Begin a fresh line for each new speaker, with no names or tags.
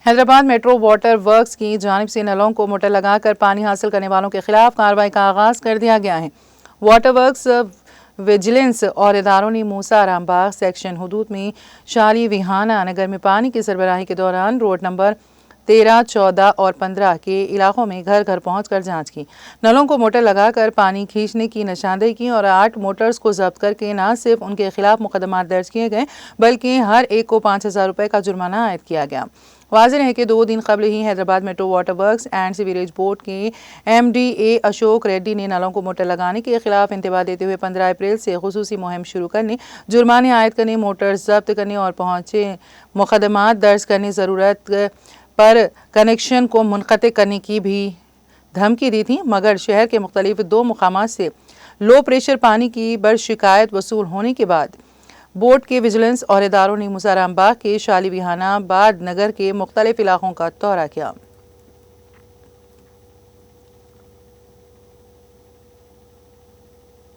Hyderabad metro water works کی جانب سے نلوں کو موٹر لگا کر پانی حاصل کرنے والوں کے خلاف کارروائی کا آغاز کر دیا گیا ہے۔ واٹر ورکس ویجیلنس اور اداروں نے موسیٰ آرام باغ سیکشن حدود میں شالی ویہانہ نگر میں پانی کی سربراہی کے دوران روڈ نمبر 13، 14 اور 15 کے علاقوں میں گھر گھر پہنچ کر جانچ کی۔ نلوں کو موٹر لگا کر پانی کھینچنے کی نشاندہی کی اور 8 موٹرز کو ضبط کر کے نہ صرف ان کے خلاف مقدمات درج کیے گئے بلکہ ہر ایک کو 5,000 روپے کا جرمانہ عائد کیا گیا۔ واضح ہے کہ 2 دن قبل ہی Hyderabad metro water works and sewerage board کے MD اشوک ریڈی نے نلوں کو موٹر لگانے کے خلاف انتباہ دیتے ہوئے 15 اپریل سے خصوصی مہم شروع کرنے، جرمانے عائد کرنے، موٹر ضبط کرنے اور پہنچے مقدمات درج کرنے، ضرورت پر کنیکشن کو منقطع کرنے کی بھی دھمکی دی تھی، مگر شہر کے مختلف 2 مقامات سے لو پریشر پانی کی بڑی شکایت وصول ہونے کے بعد بورڈ کے ویجیلنس اور اداروں نے موسیٰ آرام باغ کے شالی ویہانہ آباد نگر کے مختلف علاقوں کا دورہ کیا۔